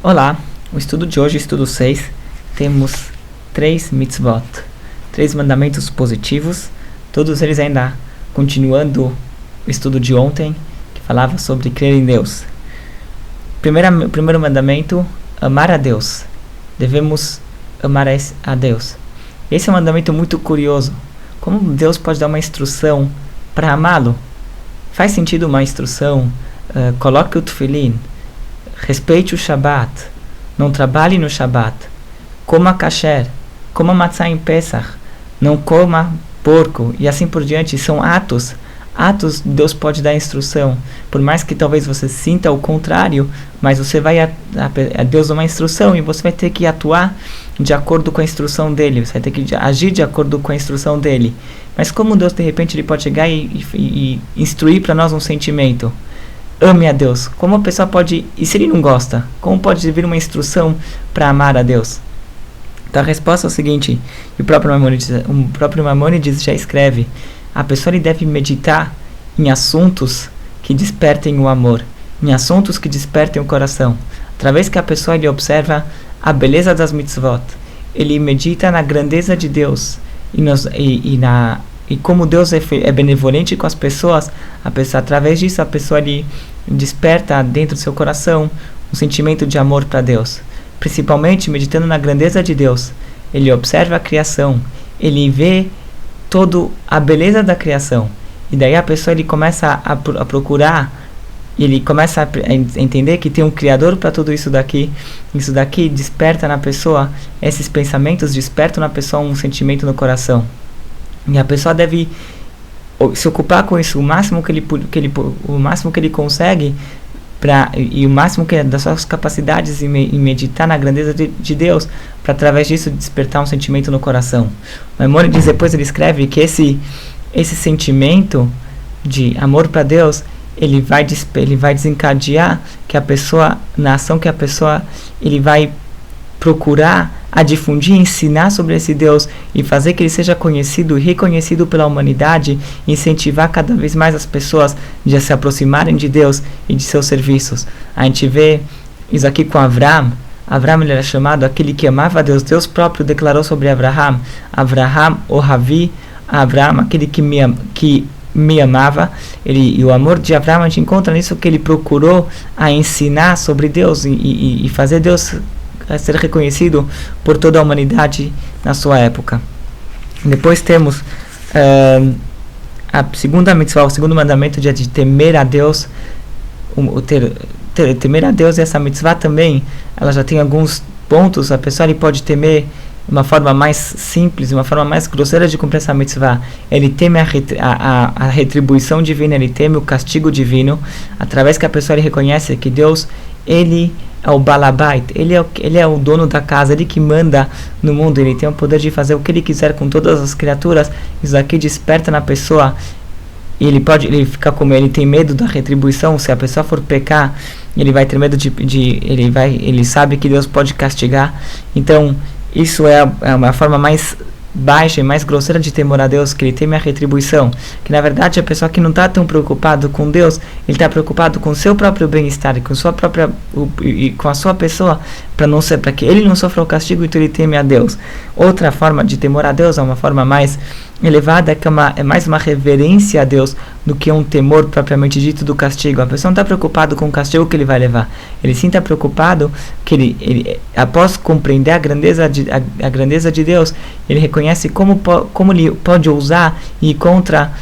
Olá, o estudo de hoje, estudo 6, temos 3 mitzvot, 3 mandamentos positivos, todos eles ainda continuando o estudo de ontem, que falava sobre crer em Deus. Primeiro mandamento, amar a Deus. Devemos amar a Deus. Esse é um mandamento muito curioso. Como Deus pode dar uma instrução para amá-lo? Faz sentido uma instrução, coloque o tefilim, respeite o Shabat, não trabalhe no Shabat, coma kasher, coma matzah em Pesach, não coma porco, e assim por diante. São atos, Deus pode dar instrução, por mais que talvez você sinta o contrário, mas você vai a Deus dá uma instrução e você vai ter que atuar de acordo com a instrução dele, você vai ter que agir de acordo com a instrução dele. Mas como Deus de repente ele pode chegar e instruir para nós um sentimento? Ame a Deus. Como a pessoa pode, e se ele não gosta, como pode vir uma instrução para amar a Deus? Então a resposta é o seguinte, e o próprio Maimônides já escreve: a pessoa ele deve meditar em assuntos que despertem o amor, em assuntos que despertem o coração. Através que a pessoa ele observa a beleza das mitzvot, ele medita na grandeza de Deus e como Deus é benevolente com as pessoas, através disso a pessoa ele desperta dentro do seu coração um sentimento de amor para Deus. Principalmente meditando na grandeza de Deus, ele observa a criação, ele vê toda a beleza da criação, e daí a pessoa ele começa a procurar, ele começa a entender que tem um Criador para tudo isso daqui desperta na pessoa, esses pensamentos despertam na pessoa um sentimento no coração. E a pessoa deve se ocupar com isso o máximo que ele consegue, e o máximo das suas capacidades em meditar na grandeza de Deus, para através disso despertar um sentimento no coração. O Maimônides depois ele escreve que esse sentimento de amor para Deus, ele vai desencadear que a pessoa, na ação que a pessoa ele vai procurar a difundir, ensinar sobre esse Deus e fazer que ele seja conhecido e reconhecido pela humanidade, e incentivar cada vez mais as pessoas de se aproximarem de Deus e de seus serviços. A gente vê isso aqui com Avraham. Avraham ele era chamado aquele que amava a Deus. Deus próprio declarou sobre Avraham: Avraham Ohavi, Avraham, aquele que me amava. E o amor de Avraham a gente encontra nisso, que ele procurou a ensinar sobre Deus e fazer Deus a ser reconhecido por toda a humanidade na sua época. Depois temos a segunda mitzvah, o segundo mandamento de temer a Deus. Temer a Deus, e essa mitzvah também, ela já tem alguns pontos. A pessoa ele pode temer de uma forma mais simples, de uma forma mais grosseira de cumprir essa mitzvah. Ele teme a retribuição divina, ele teme o castigo divino, através que a pessoa ele reconhece que Deus, ele é o Balabait, ele é o dono da casa, ele que manda no mundo, ele tem o poder de fazer o que ele quiser com todas as criaturas. Isso aqui desperta na pessoa, e ele tem medo da retribuição. Se a pessoa for pecar, ele vai ter medo ele sabe que Deus pode castigar. Então isso é uma forma mais baixa e mais grosseira de temor a Deus, que ele teme a retribuição. Que na verdade a pessoa que não está tão preocupado com Deus, ele está preocupado com o seu próprio bem-estar e com a sua pessoa, para que ele não sofra o castigo, então ele teme a Deus. Outra forma de temor a Deus é uma forma mais elevada, que é mais uma reverência a Deus do que um temor propriamente dito do castigo. A pessoa não está preocupada com o castigo que ele vai levar, ele sim está preocupado que ele após compreender a grandeza de Deus, ele reconhece como ele pode ousar ir contra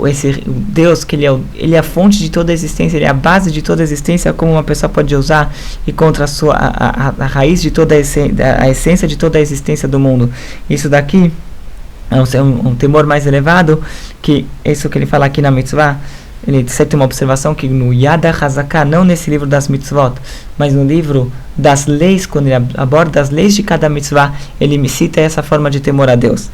esse Deus, que ele é a fonte de toda a existência, ele é a base de toda a existência. Como uma pessoa pode ousar ir contra a raiz de toda a essência de toda a existência do mundo. Isso daqui é um temor mais elevado, que isso que ele fala aqui na mitzvah. Ele cita uma observação que no Yad HaZaká, não nesse livro das mitzvot, mas no livro das leis, quando ele aborda as leis de cada mitzvah, ele me cita essa forma de temor a Deus.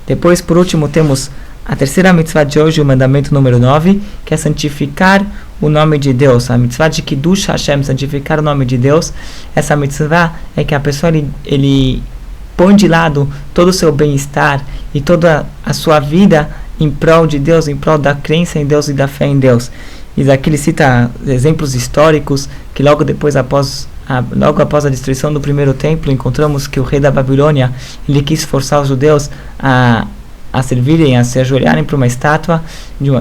Depois, por último, temos a terceira mitzvah de hoje, o mandamento número 9, que é santificar o nome de Deus. A mitzvah de Kiddush Hashem, santificar o nome de Deus. Essa mitzvah é que a pessoa ele põe de lado todo o seu bem-estar e toda a sua vida em prol de Deus, em prol da crença em Deus e da fé em Deus. E daqui ele cita exemplos históricos que logo depois, após logo após a destruição do primeiro templo, encontramos que o rei da Babilônia, ele quis forçar os judeus a servirem, a se ajoelharem para uma estátua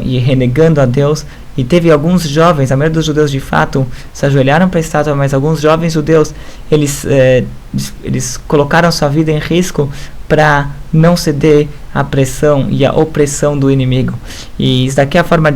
e renegando a Deus. E teve alguns jovens, a maioria dos judeus de fato se ajoelharam para a estátua, mas alguns jovens judeus, eles colocaram sua vida em risco para não ceder à pressão e à opressão do inimigo. E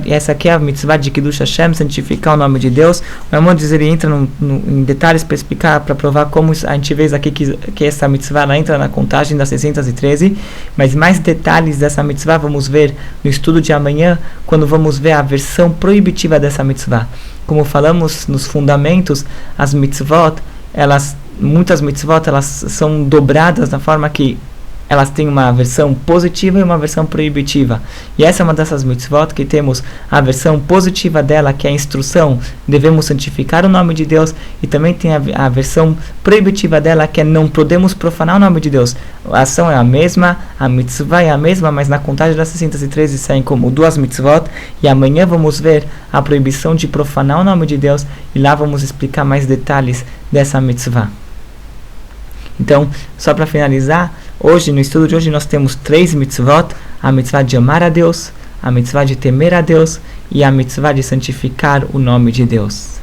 essa aqui é a mitzvah de Kiddush Hashem, santificar o nome de Deus. O Maimônides, ele entra em detalhes para explicar, para provar como a gente vê aqui que essa mitzvah ela entra na contagem das 613, mas mais detalhes dessa mitzvah vamos ver no estudo de amanhã, quando vamos ver a versão proibitiva dessa mitzvah. Como falamos nos fundamentos, as mitzvot, muitas mitzvot, elas são dobradas na forma que elas têm uma versão positiva e uma versão proibitiva. E essa é uma dessas mitzvot que temos a versão positiva dela, que é a instrução, devemos santificar o nome de Deus, e também tem a versão proibitiva dela, que é não podemos profanar o nome de Deus. A ação é a mesma, a mitzvah é a mesma, mas na contagem das 613 saem como duas mitzvot, e amanhã vamos ver a proibição de profanar o nome de Deus, e lá vamos explicar mais detalhes dessa mitzvah. Então, só para finalizar, hoje, no estudo de hoje, nós temos 3 mitzvot: a mitzvah de amar a Deus, a mitzvah de temer a Deus e a mitzvah de santificar o nome de Deus.